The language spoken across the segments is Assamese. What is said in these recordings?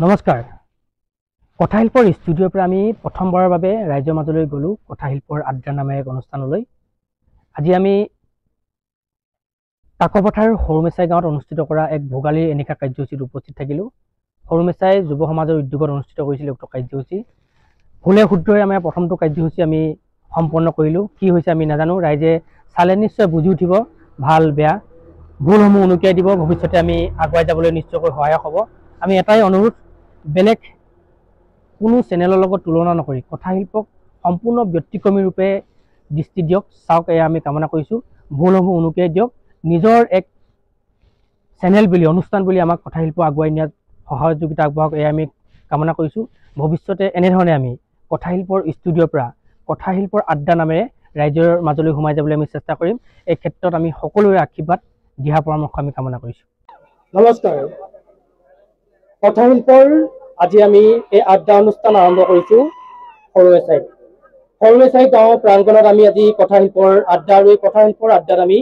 নমস্কাৰ। কথাশিল্পৰ ষ্টুডিঅ'ৰ পৰা আমি প্ৰথমবাৰৰ বাবে ৰাইজৰ মাজলৈ গ'লোঁ কথাশিল্পৰ আড্ডা নামেৰে এক অনুষ্ঠানলৈ। আজি আমি কাকপথাৰ সৰুমেচাই গাঁৱত অনুষ্ঠিত কৰা এক ভোগালীৰ এনিশা কাৰ্যসূচীত উপস্থিত থাকিলোঁ। সৰুমেচাই যুৱ সমাজৰ উদ্যোগত অনুষ্ঠিত কৰিছিল উক্ত কাৰ্যসূচী। ভুলে শুদ্ধৰে আমাৰ প্ৰথমটো কাৰ্যসূচী আমি সম্পন্ন কৰিলোঁ। কি হৈছে আমি নাজানো, ৰাইজে চালে নিশ্চয় বুজি উঠিব, ভাল বেয়া ভুলসমূহ উনুকিয়াই দিব। ভৱিষ্যতে আমি আগুৱাই যাবলৈ নিশ্চয়কৈ সহায়ক হ'ব। আমি এটাই অনুৰোধ, বেলেগ কোনো চেনেলৰ লগত তুলনা নকৰি কথাশিল্পক সম্পূৰ্ণ ব্যতিক্ৰমী ৰূপে দৃষ্টি দিয়ক, চাওক, এয়া আমি কামনা কৰিছোঁ। ভুলসমূহ উনুকিয়াই দিয়ক। নিজৰ এক চেনেল বুলি, অনুষ্ঠান বুলি আমাক কথাশিল্প আগুৱাই নিয়াত সহযোগিতা আগবঢ়াওক, এয়া আমি কামনা কৰিছোঁ। ভৱিষ্যতে এনেধৰণে আমি কথাশিল্পৰ ষ্টুডিঅ'ৰ পৰা কথাশিল্পৰ আড্ডা নামেৰে ৰাইজৰ মাজলৈ সোমাই যাবলৈ আমি চেষ্টা কৰিম। এই ক্ষেত্ৰত আমি সকলোৰে আশীৰ্বাদ, দিহা পৰামৰ্শ আমি কামনা কৰিছোঁ। নমস্কাৰ। কথাশিল্পৰ আজি আমি এই আড্ডা অনুষ্ঠান আৰম্ভ কৰিছোঁ সৰুমেচাই গাঁও প্ৰাংগণত। আমি আজি কথাশিল্পৰ আড্ডা আৰু এই কথাশিল্পৰ আড্ডাত আমি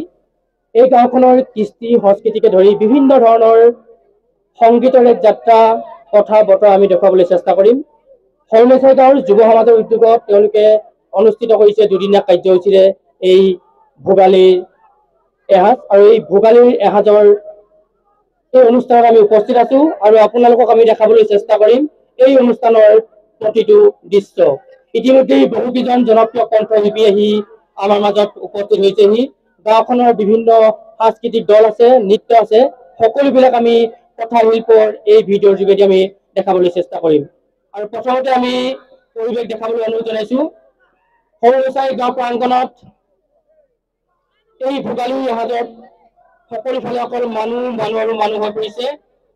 এই গাঁওখনৰ কৃষ্টি সংস্কৃতিকে ধৰি বিভিন্ন ধৰণৰ সংগীতৰ এক যাত্ৰা, কথা বতৰা আমি দেখুৱাবলৈ চেষ্টা কৰিম। সৰুমেচাই গাঁৱৰ যুৱ সমাজৰ উদ্যোগত তেওঁলোকে অনুষ্ঠিত কৰিছে দুদিনীয়া কাৰ্যসূচীৰে এই ভোগালীৰ এসাঁজ, আৰু এই ভোগালীৰ এসাঁজৰ এই অনুষ্ঠানত আমি উপস্থিত আছো আৰু আপোনালোকক আমি দেখাবলৈ চেষ্টা কৰিম এই অনুষ্ঠানৰ প্ৰতিটো দৃশ্য। ইতিমধ্যেই বহুকেইজন জনপ্ৰিয় কণ্ঠশিল্পী আহি আমাৰ মাজত উপস্থিত হৈছেহি। গাঁওখনৰ বিভিন্ন সাংস্কৃতিক দল আছে, নৃত্য আছে, সকলোবিলাক আমি কথাশিল্পৰ এই ভিডিঅ'ৰ যোগেদি আমি দেখাবলৈ চেষ্টা কৰিম। আৰু প্ৰথমতে আমি পৰিৱেশ দেখাবলৈ অনুৰোধ জনাইছো। সৰুমেচাই গাঁও প্ৰাংগণত এই ভোগালীৰ এসাঁজত সকলোফালে অকল মানুহ আৰু মানুহ হৈ পৰিছে।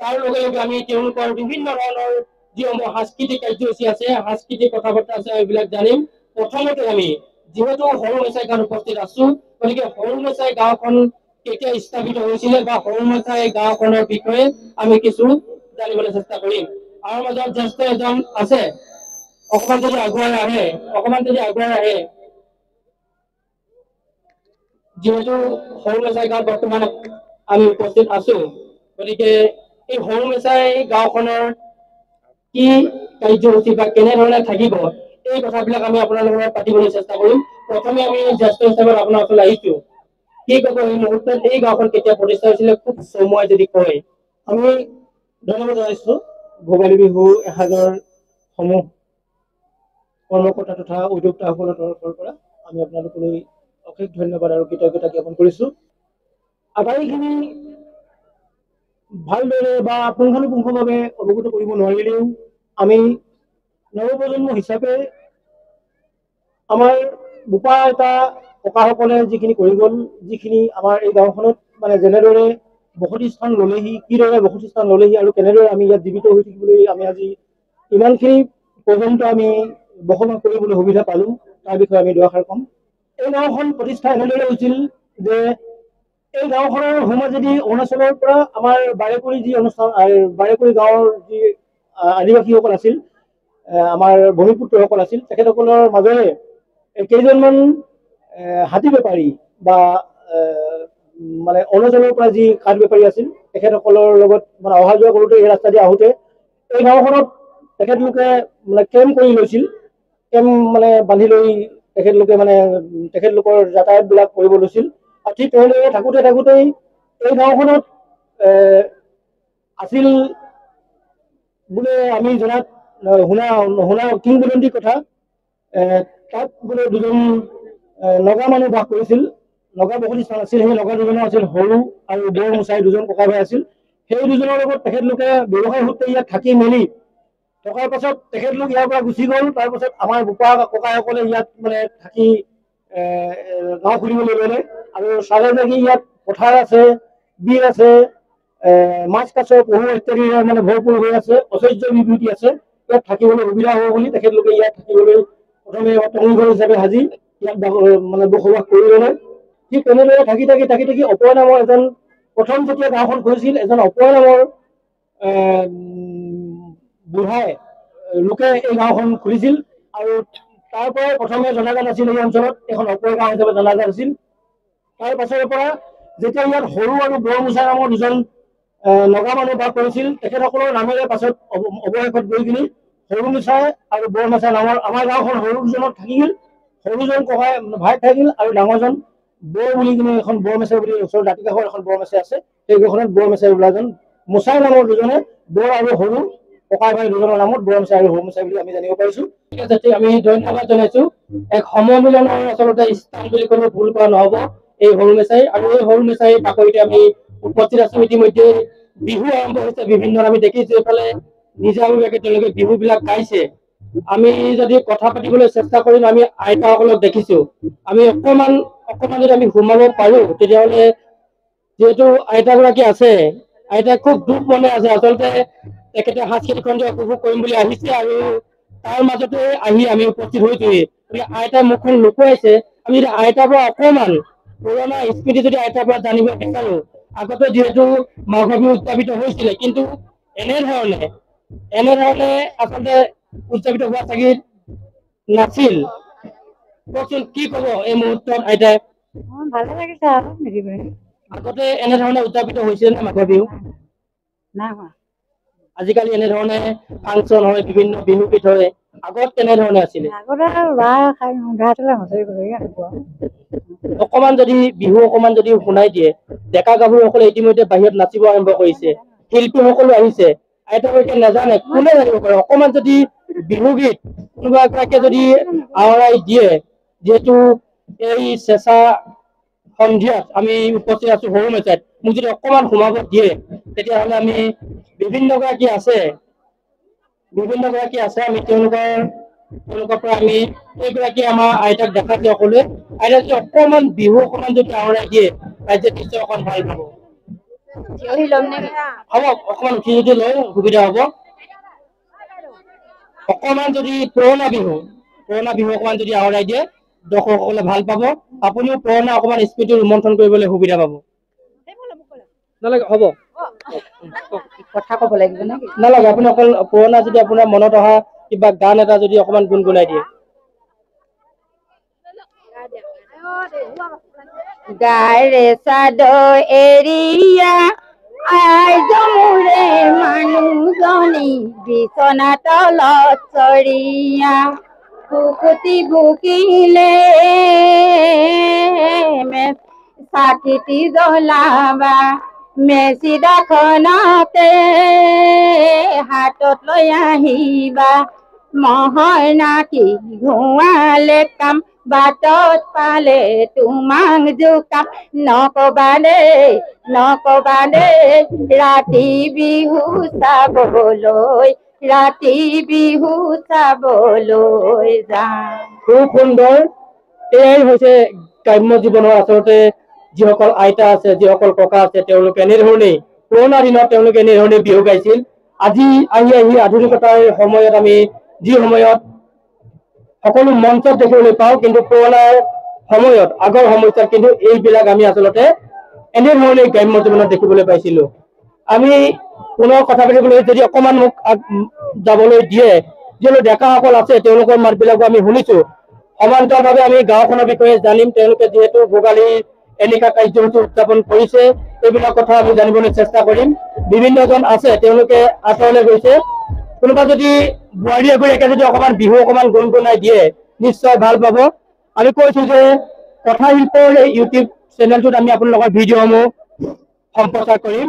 তাৰ লগে লগে আমি তেওঁলোকৰ বিভিন্ন ধৰণৰ যিসমূহ সাংস্কৃতিক কাৰ্যসূচী আছে, সাংস্কৃতিক কথা বতৰা আছে, এইবিলাক জানিম। প্ৰথমতে আমি যিহেতু সৰুমেচাই গাঁৱত উপস্থিত আছো, গতিকে সৰুমেচাই গাঁওখন কেতিয়া স্থাপিত হৈছিলে বা সৰুমেচাই গাঁওখনৰ বিষয়ে আমি কিছু জানিবলৈ চেষ্টা কৰিম। আমাৰ মাজত জ্যেষ্ঠ এজন আছে, অকণমান যদি আগুৱাই আহে। যিহেতু সৰুমেচাই গাঁৱত বৰ্তমান আমি উপস্থিত আছো, গতিকে এই সৰুমেচাই গাঁওখনৰ কি কাৰ্যসূচী বা কেনেধৰণে থাকিব, এই কথাবিলাক আমি আপোনালোকৰ লগত পাতিবলৈ চেষ্টা কৰিম। প্ৰথমে আমি জ্যেষ্ঠ হিচাপত আপোনাৰ ওচৰলৈ আহিছো, কি ক'ব এই মুহূৰ্তত এই গাঁওখন কেতিয়া প্ৰতিষ্ঠা হৈছিলে, খুব চমুৱাই যদি কয়। আমি ধন্যবাদ জনাইছো ভোগালী বিহু এসাঁজৰ সমূহ কৰ্মকৰ্তা তথা উদ্যোক্তাসকলৰ তৰফৰ পৰা আমি আপোনালোকলৈ অশেষ ধন্যবাদ আৰু কৃতজ্ঞতা জ্ঞাপন কৰিছো। আটাইখিনি ভালদৰে বা পুংখানুপুংখভাৱে অৱগত কৰিব নোৱাৰিলেও আমি নৱপ্ৰজন্ম হিচাপে আমাৰ বোপা আইতা ককাসকলে যিখিনি কৰি গ'ল, যিখিনি আমাৰ এই গাঁওখনত মানে যেনেদৰে বসতি স্থান ল'লেহি, কিদৰে বসতি স্থান ল'লেহি আৰু কেনেদৰে আমি ইয়াত জীৱিত হৈ থাকিবলৈ আমি আজি ইমানখিনি পৰ্যন্ত আমি বসবাস কৰিবলৈ সুবিধা পালো, তাৰ বিষয়ে আমি দুআষাৰ ক'ম। এই গাঁওখন প্ৰতিষ্ঠা এনেদৰে হৈছিল যে এই গাঁওখনৰ সোঁমাজেদি অৰুণাচলৰ পৰা আমাৰ বাৰেকুৰি গাঁৱৰ যি আদিবাসীসকল আছিল, আমাৰ ভূমিপুত্ৰসকল আছিল, তেখেতসকলৰ মাজেৰে কেইজনমান হাতী বেপাৰী বা মানে অৰুণাচলৰ পৰা যি কাঠ বেপাৰী আছিল, তেখেতসকলৰ লগত মানে অহা যোৱা কৰোঁতে এই ৰাস্তা দি আহোঁতে এই গাঁওখনত তেখেতলোকে মানে কেম্প কৰি লৈছিল। কেম্প মানে বান্ধি লৈ তেখেতলোকে মানে তেখেতলোকৰ যাতায়াতবিলাক কৰিব লৈছিল। আৰু ঠিক তেনেদৰে থাকোঁতেই এই গাঁওখনত আছিল বোলে আমি জনাত শুনা কিংবদন্তিৰ কথা, তাত বোলে দুজন নগা মানুহ বাস কৰিছিল, নগা বসতি স্থান আছিল। সেই নগা দুজনৰ আছিল সৰু আৰু বৰ মোচাই, দুজন ককা ভাই আছিল। সেই দুজনৰ লগত তেখেতলোকে ব্যৱসায় সূত্ৰে ইয়াত থাকি মেলি থকাৰ পাছত তেখেতলোক ইয়াৰ পৰা গুচি গ'ল। তাৰপাছত আমাৰ বোপা ককাসকলে ইয়াত মানে থাকি গাঁও খুলিবলৈ ল'লে আৰু চালে যে ইয়াত পথাৰ আছে, বিল আছে, মাছ কাছৰ পহু ইত্যাদিৰে মানে ভৰপূৰ হৈ আছে, ঐশ্বৰ্য বিভূতি আছে। ইয়াত থাকিবলৈ সুবিধা হ'ব বুলি তেখেতলোকে ইয়াত থাকিবলৈ প্ৰথমে টঙিঘৰ হিচাপে সাজি ইয়াত মানে বসবাস কৰি ল'লে। ঠিক তেনেদৰে থাকি অপয় নামৰ এজন, প্ৰথম যেতিয়া গাঁওখন খুলিছিল এজন অপয় নামৰ বুঢ়াই লোকে এই গাঁওখন খুলিছিল আৰু তাৰ পৰাই প্ৰথমে জনাজাত আছিল এই অঞ্চলত এখন অপয় গাঁও হিচাপে জনাজাত আছিল। তাৰ পাছৰে পৰা যেতিয়া ইয়াত সৰু আৰু বৰ মোচা নামৰ দুজন নগা মানুহ বাস কৰিছিল তেখেতসকলৰ নামেৰে পাছত অৱশেষত গৈ কিনি সৰু মিছাই আৰু বৰ মিছাই নামৰ আমাৰ গাঁওখন সৰুজনত থাকিল সৰুজন ককাই ভাই থাকিল আৰু ডাঙৰজন বৰ বুলি কিনে এখন বৰ মেচাই বুলি ওচৰৰ দাঁতি কাষৰ এখন বৰ মেচাই আছে সেই ঘৰখনত বৰ মেচাই ওলাজন মোচাই নামৰ দুজনে বৰ আৰু সৰু ককাই ভাই দুজনৰ নামত বৰ মেচাই আৰু সৰু মেচাই বুলি আমি জানিব পাৰিছো যাতে আমি ধন্যবাদ জনাইছো এক সমমিলনৰ আচলতে স্থান বুলি ক'লে ভুল কৰা নহব এই সৰু মেচাই আৰু এই সৰু মেচাই বাকৰিতে আমি উপস্থিত আছো ইতিমধ্যে বিহু আৰম্ভ হৈছে বিভিন্ন আমি দেখিছো এইফালে নিজাববীয়াকে তেওঁলোকে বিহু বিলাক গাইছে আমি যদি কথা পাতিবলৈ চেষ্টা কৰিম আমি আইতাসকলক দেখিছো আমি অকমান যদি আমি সোমাব পাৰো তেতিয়াহ'লে যিহেতু আইতাগৰাকী আছে আইতাই খুব দুখ মনে আছে আচলতে তেখেতে সাংস্কৃতিক সন্ধিয়া উপভোগ কৰিম বুলি আহিছে আৰু তাৰ মাজতে আহি আমি উপস্থিত হৈছোহি আইতাই মুখখন লুকুৱাইছে আমি যদি আইতাৰ পৰা অকমান পুৰণা স্মৃতি যদি আইতাৰ পৰা জানিব বিচাৰো আগতে যিহেতু মাঘ বিহু উদযাপিত হৈছিলে কিন্তু এনেধৰণে আচলতে উদযাপিত হোৱা চাগে নাছিল কওকচোন কি কব এই মুহূৰ্তত আইতাই ভালে লাগিছে আৰু মিলি পেলাই আগতে এনেধৰণে উদযাপিত হৈছিল নে মাঘ বিহু নাই হোৱা আজিকালি এনেধৰণে ফাংচন হয় বিভিন্ন বিহু গীত হয় আগত কেনেধৰণে আছিলে আগতে আৰু ল'ৰা খাই সন্ধিয়া তোলে হুঁচৰি কৰি ৰাতিপুৱা অকমান যদি বিহু অকমান যদি শুনাই দিয়ে ডেকা গাভৰুসকলে ইতিমধ্যে বাহিৰত নাচিব আৰম্ভ কৰিছে শিল্পীসকলো আহিছে আইতালৈকে নাজানে কোনে জানিব পাৰে অকমান যদি বিহু গীত কোনোবা এগৰাকীয়ে যদি আওৰাই দিয়ে যিহেতু এই চেঁচা সন্ধিয়াত আমি উপস্থিত আছো সৰু মেচাত মোক যদি অকমান সোমাব দিয়ে তেতিয়াহ'লে আমি বিভিন্ন গৰাকী আছে আমি তেওঁলোকৰ পৰা আমি এইগৰাকী আমাৰ আইতাক দেখাইছে সকলোৱে আইতাক যদি অকমান বিহু অকমান যদি আওৰাই দিয়ে ৰাইজে নিশ্চয় অকমান ভাল পাব হ'ব অকমান উঠি যদি লয় সুবিধা হ'ব অকমান যদি পুৰণা বিহু অকমান যদি আওৰাই দিয়ে দৰ্শকসকলে ভাল পাব আপুনিও পুৰণা অকমান স্মৃতি ৰোমন্থন কৰিবলৈ সুবিধা পাব নালাগে হ'ব কথা ক'ব লাগিব নেকি নালাগে আপুনি অকল পুৰণা যদি আপোনাৰ মনত অহা কিবা গান এটা যদি অকমান গুণগুণাই দিয়ে গাৰে চাদৰ এৰিয়া আই জমুৰে মানুহজনী বিচনা তলত চৰিয়া কুকুতি ভুকিলে চাকিতি জ্বলাবা মেচিদাখনতে হাতত লৈ আহিবা মহৰ নাকি ঘোঁৱালে কাম বাটত পালে তোমাক জোকাম নকবা দেই ৰাতি বিহু চাবলৈ যাম খুব সুন্দৰ এয়াই হৈছে গ্ৰাম্য জীৱনৰ আচলতে যিসকল আইতা আছে যিসকল ককা আছে তেওঁলোকে এনেধৰণেই পুৰণা দিনত তেওঁলোকে এনেধৰণে বিহু গাইছিল আজি আহি আধুনিকতাৰ সময়ত আমি যি সময়ত সকলো মঞ্চত দেখিবলৈ পাওঁ কিন্তু পুৰণাৰ সময়ত আগৰ সময়ত কিন্তু এইবিলাক আমি আচলতে এনেধৰণে গ্ৰাম্য জীৱনত দেখিবলৈ পাইছিলো আমি পুনৰ কথা পাতিবলৈ যদি অকমান মোক যাবলৈ দিয়ে যিহেতু ডেকাসকল আছে তেওঁলোকৰ মাতবিলাকো আমি শুনিছো সমান্তৰালভাৱে আমি গাঁওখনৰ বিষয়ে জানিম তেওঁলোকে যিহেতু ভোগালী এনেকুৱা কাৰ্যসূচী উদযাপন কৰিছে এইবিলাক কথা আমি জানিবলৈ চেষ্টা কৰিম বিভিন্নজন আছে তেওঁলোকে আঁতৰলৈ গৈছে কোনোবা যদি বোৱাৰী এগৰাকীয়ে যদি অকমান বিহু অকমান গুণগুণাই দিয়ে নিশ্চয় ভাল পাব আমি কৈছো যে কথা শিল্পৰ এই ইউটিউব চেনেলটোত আমি আপোনালোকৰ ভিডিঅ'সমূহ সম্প্ৰচাৰ কৰিম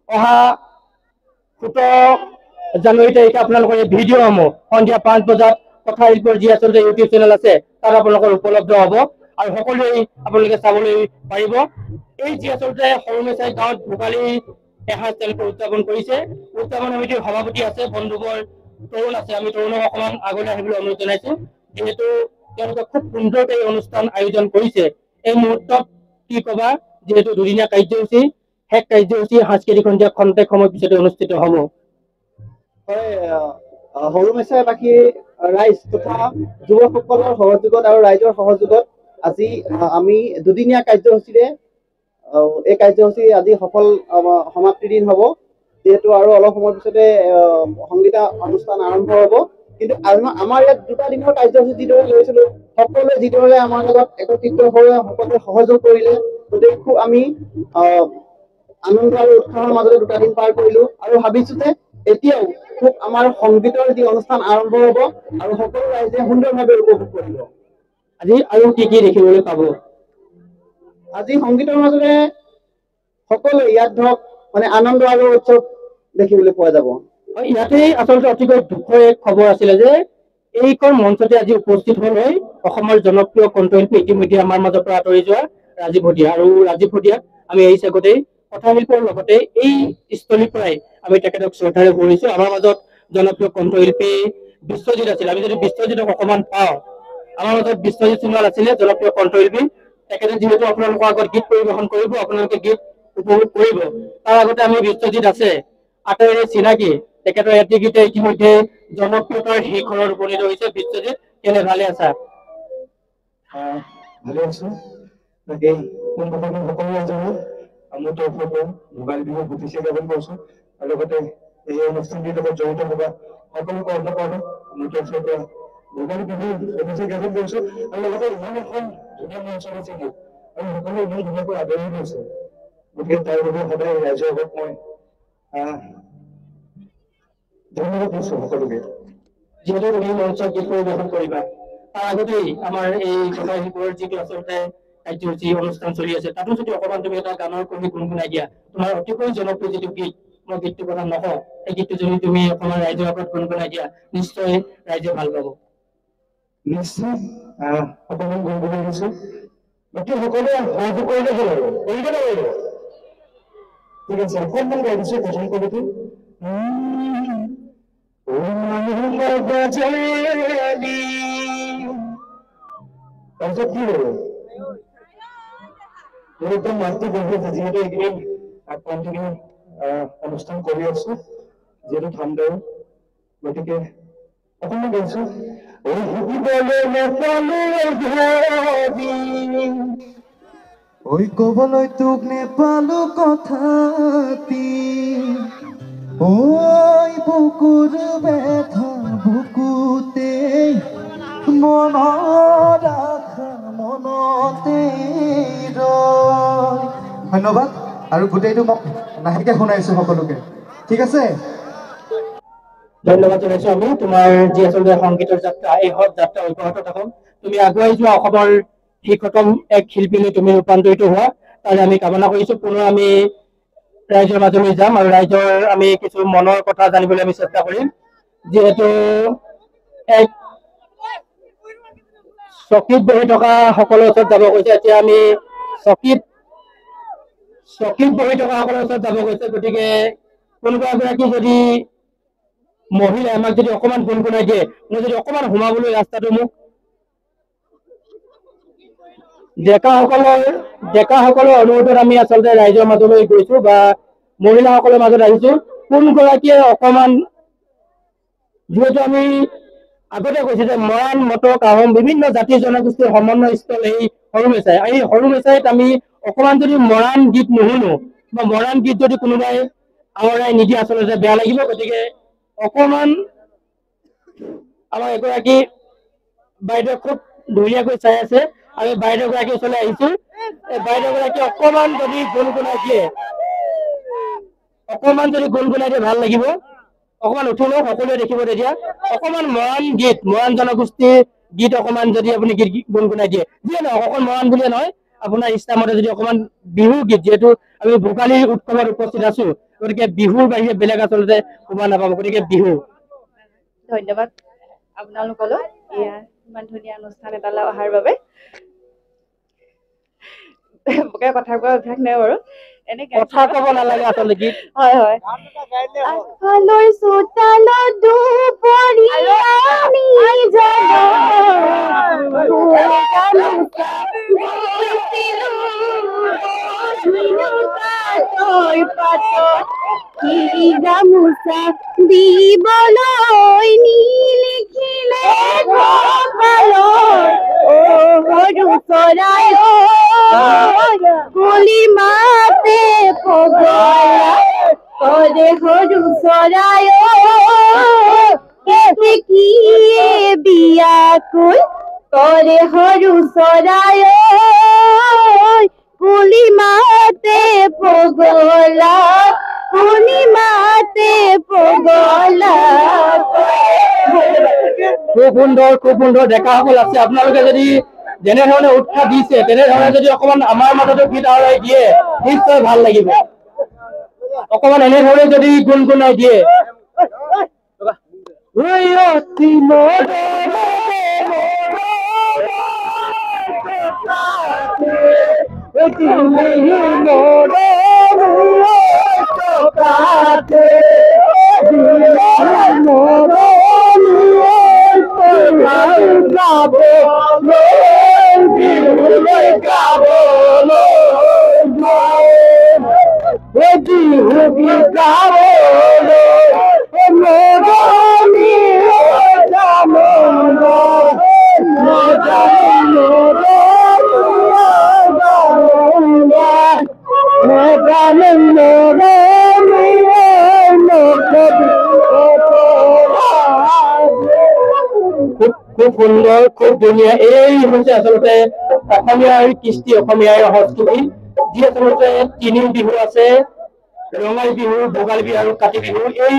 অহা 17 জানুৱাৰী তাৰিখে আপোনালোকৰ এই ভিডিঅ'সমূহ সন্ধিয়া 5 বজাত কথা শিল্পৰ যি আচলতে ইউটিউব চেনেল আছে তাত আপোনালোকৰ উপলব্ধ হ'ব আৰু সকলোৱে আপোনালোকে চাবলৈ পাৰিব এই যি আচলতে সৰু মেচাই গাঁৱত ভোগালী এসাঁজ তেওঁলোকে উদযাপন কৰিছে উদযাপন সমিতিৰ সভাপতি আছে বন্ধুবৰ তৰুণ আছে আমি তৰুণক অকমান আগলৈ আহিবলৈ অনুৰোধ জনাইছো যিহেতু তেওঁলোকে খুব সুন্দৰকৈ এই অনুষ্ঠান আয়োজন কৰিছে এই মুহূৰ্তত কি কবা যিহেতু দুদিনীয়া কাৰ্যসূচী শেষ কাৰ্যসূচী সাংস্কৃতিক সন্ধিয়া খন্তেক সময় পিছতে অনুষ্ঠিত হ'ব সৰু মেচাই বাকী ৰাইজ তথা যুৱকসকলৰ সহযোগত আৰু ৰাইজৰ সহযোগত আজি আমি দুদিনীয়া কাৰ্যসূচীৰে এই কাৰ্যসূচী আজি সফল সমাপ্তি দিন হ'ব যিহেতু আৰু অলপ সময় পিছতে সংগীত অনুষ্ঠান আৰম্ভ হ'ব কিন্তু আমাৰ ইয়াত দুটা দিনৰ কাৰ্যসূচী যিদৰে লৈছিলো সকলোৱে যিদৰে আমাৰ লগত একত্ৰিত হৈ সকলোৱে সহযোগ কৰিলে গতিকে খুব আমি আনন্দ আৰু উৎসাহৰ মাজতে 2টা দিন পাৰ কৰিলো আৰু ভাবিছো যে এতিয়াও খুব আমাৰ সংগীতৰ যি অনুষ্ঠান আৰম্ভ হ'ব আৰু সকলো ৰাইজে সুন্দৰভাৱে উপভোগ কৰিব। আজি আৰু কি কি দেখিবলৈ পাব? আজি সংগীতৰ মাজতে সকলোৱে ইয়াত ধৰক মানে আনন্দ আৰু উৎসৱ দেখিবলৈ পোৱা যাব। ইয়াতেই আচলতে অতিকৈ দুখৰ এক খবৰ আছিলে যে এইখন মঞ্চতে আজি উপস্থিত হৈ অসমৰ জনপ্ৰিয় কণ্ঠশিল্পী ইতিমধ্যে আমাৰ মাজৰ পৰা আঁতৰি যোৱা ৰাজীৱ ভটিয়া, আৰু ৰাজীৱ ভটিয়াক আমি এই চেগতেই কথাশিল্পৰ লগতে এই স্থলীৰ পৰাই আমি তেখেতক শ্ৰদ্ধাৰে কৰিছো। আমাৰ মাজত জনপ্ৰিয় কণ্ঠশিল্পী বিশ্বজিৎ আছিল, আমি যদি বিশ্বজিৎক অকমান পাওঁ, আমাৰ মাজত বিশ্বজিৎ সোণোৱাল আছিলে জনপ্ৰিয় কণ্ঠশিল্পী। তেখেতে যিহেতু আপোনালোকৰ আগত গীত পৰিৱেশন কৰিব, আপোনালোকে গীত উপভোগ কৰিব, তাৰ আগতে আমি বিশ্বজিৎ আছে আটাইৰে চিনাকি, তেখেতৰ এটি গীতে ইতিমধ্যে জনপ্ৰিয়তাৰ শিখৰত উপনীত হৈছে। বিশ্বজিৎ, কেনে ভালে আছা? ভালে আছো। তাকে পোনপ্ৰথমে সকলো ৰাইজলৈ মোৰ তৰফৰ পৰা ভোগালী বিহুৰ শুভেচ্ছা জ্ঞাপন কৰিছো আৰু লগতে এই অনুষ্ঠানটিৰ লগত জড়িত থকা সকলো কৰ্মকৰ্তাক মোৰ তৰফৰ পৰা ভোগালী বিহুৰ শুভেচ্ছা জ্ঞাপন কৰিছো আৰু লগতে ইমান এখন ধুনীয়া মঞ্চ আছে আৰু সকলোৱে ইমান ধুনীয়াকৈ আদৰি লৈছে, গতিকে তাৰ বাবে সদায় ৰাইজৰ আগত মই ধন্যবাদ দিছো সকলোকে। যিহেতু তুমি মঞ্চত গীত পৰিৱেশন কৰিবা, তাৰ আগতেই আমাৰ এই কথাশিল্পৰ যিটো আচলতে কাৰ্যসূচী অনুষ্ঠান চলি আছে, তাতো যদি অকমান তুমি এটা গানৰ কবি গুণগুণাই দিয়া, তোমাৰ অতিকৈ জনপ্ৰিয় যিটো গীত, মই গীতটোৰ কথা নকওঁ, এই গীতটো যদি তুমি অকমান ৰাইজৰ আগত গুণগুণাই দিয়া, নিশ্চয় ৰাইজে ভাল পাব। নিশ্চয় অকমান গুণগুণাই দিছো, বাকী সকলোৱে সহযোগ কৰিলে হ'ল আৰু কৰিব লাগিব। ঠিক আছে, অকণমান গাই দিছো প্ৰথম কবিটো। তাৰপিছত কি হ'ব? মোৰ একদম মাতটো গভীৰ আছে, যিহেতু এইকেইদিন কণ্টিনিউ অনুষ্ঠান কৰি আছো, যিহেতু ঠাণ্ডাও, গতিকে অকণমান গাইছো। ঐ কবলৈ তোক নেপালো কথাটি, ঐ বুকুৰ ব্যথা বুকুতে মনত আশা মনতে ৰয়। ধন্যবাদ, আৰু গোটেইটো মোক লাহেকে শুনাইছো সকলোকে, ঠিক আছে? ধন্যবাদ জনাইছো আমি তোমাৰ যি আচলতে সংগীতৰ যাত্ৰা, এই যাত্ৰা অব্যাহত থাকক। তুমি আগুৱাই যোৱা অসমৰ শিক্ষতম এক শিল্পীলৈ তুমি ৰূপান্তৰিত হোৱা, তাৰে আমি কামনা কৰিছো। পুনৰ আমি ৰাইজৰ মাজলৈ যাম আৰু ৰাইজৰ আমি কিছু মনৰ কথা জানিবলৈ আমি চেষ্টা কৰিম। যিহেতু এক চকীত বহি থকা সকলৰ ওচৰত যাব গৈছে, এতিয়া আমি চকীত বহি থকা সকলৰ ওচৰত যাব গৈছে, গতিকে কোনোবা এগৰাকী যদি মহিলাই আমাক যদি অকমান গুণগুণাই দিয়ে, মই যদি অকমান সোমাবলৈ ৰাস্তাটো মোক ডেকাসকলৰ অনুৰোধত আমি আচলতে ৰাইজৰ মাজলৈ গৈছো বা মহিলাসকলৰ মাজত আহিছো। কোনগৰাকীয়ে অকমান, যিহেতু আমি আগতে কৈছো যে মৰাণ, মটক, আহোম বিভিন্ন জাতি জনগোষ্ঠীৰ সমন্বয় স্থল এই সৰুমেচাই। এই সৰুমেচাইত আমি অকমান যদি মৰাণ গীত নুশুনো বা মৰাণ গীত যদি কোনোবাই আওৰাই নিদিয়ে আচলতে বেয়া লাগিব। গতিকে অকমান আমাৰ এগৰাকী বাইদেউ খুব ধুনীয়াকৈ চাই আছে আৰু বাইদেউ গৰাকী ওচৰলৈ আহিছো। এই বাইদেউ গৰাকী অকমান যদি গুণগুণাই দিয়ে ভাল লাগিব। অকমান উঠি লওক, সকলোৱে দেখিব তেতিয়া। অকমান মৰাণ গীত, মৰাণ জনগোষ্ঠীৰ গীত অকমান যদি আপুনি গীত গুণগুণাই দিয়ে, যিয়ে নহওক, অকল মৰাণ বুলিয়ে নহয়, আপোনাৰ ইচ্ছামতে যদি অকমান বিহু গীত, যিহেতু আমি ভোগালী উৎসৱত উপস্থিত আছো, গতিকে বিহুৰ বাহিৰে বেলেগ আচলতে সোমা নাপাব, গতিকে বিহু। ধন্যবাদ আপোনালোকলৈ ইমান ধুনীয়া অনুষ্ঠান এটালৈ অহাৰ বাবে। কথা কোৱা অভ্যাস নাই বাৰু, এনে কথা ক'ব নালাগে আচলতে গীত। হয় হয়। আগফালৰ চোতালত দুপৰীয়া গামোচা দিবলৈ নিলিখিলে সৰু চৰাই কুলি মাতে পগৰা কৰে সৰু চৰাই কেতেকীয়ে বিয়াকুল কৰে সৰু চৰাই পূৰ্ণিমাতে পগলা পূৰ্ণিমাতে পগলা খুব সুন্দৰ ডেকা সকল আছে আপোনালোকে যদি যেনেধৰণে উৎসাহ দিছে তেনেধৰণে যদি অকমান আমাৰ মাজতো গীত আওৰাই দিয়ে নিশ্চয় ভাল লাগিব অকমান এনেধৰণে যদি গুণগুণাই দিয়ে খুব সুন্দৰ খুব ধুনীয়া এই হৈছে আচলতে অসমীয়াৰ কৃষ্টি অসমীয়াৰ সংস্কৃতি যি আচলতে তিনি বিহু আছে ৰঙালী বিহু ভোগালী বিহু আৰু কাতি বিহু এই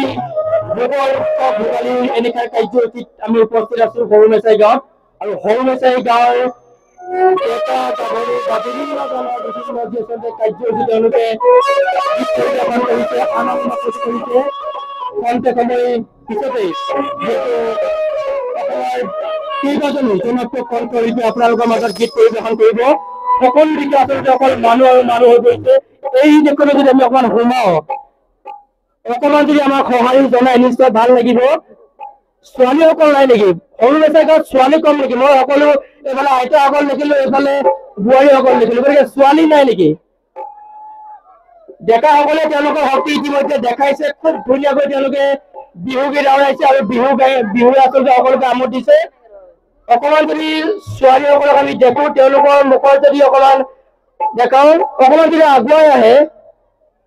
ভোগালী এনেকুৱা কাৰ্যসূচীত আমি উপস্থিত আছো সৰুমেচাই গাঁৱত আৰু সৰুমেচাই গাঁৱৰ ডেকা গাভৰু বা বিভিন্ন ধৰণৰ বিভিন্ন যি আচলতে কাৰ্যসূচী তেওঁলোকে পৰিৱেশন কৰিছে আনন্দ কৰিছে খন্তেক সময় পিছতেই যিহেতু কেইবাজনো জনপ্ৰিয় কণ্ঠশিল্পী আপোনালোকৰ মাজত গীত পৰিৱেশন কৰিব সকলো দিশে আচলতে অকল মানুহ আৰু মানুহ হৈ পৰিছে এই দিশলৈ যদি আমি অকমান সোমাও অকমান যদি আমাক সঁহাৰি জনাই নিশ্চয় ভাল লাগিব ছোৱালীসকল নাই নেকি সৰুমেচাই গাঁৱত ছোৱালী কম নেকি মই সকলো এইফালে আইতাসকল দেখিলো এইফালে বোৱাৰীসকল দেখিলো গতিকে ছোৱালী নাই নেকি ডেকাসকলে তেওঁলোকৰ শক্তি ইতিমধ্যে দেখাইছে খুব ধুনীয়াকৈ তেওঁলোকে বিহু গীত আওৰাইছে আৰু বিহু আচলতে সকলোকে আমোদ দিছে অকমান যদি ছোৱালীসকলক আমি দেখো তেওঁলোকৰ মুখত যদি অকমান দেখাও অকমান যদি আগুৱাই আহে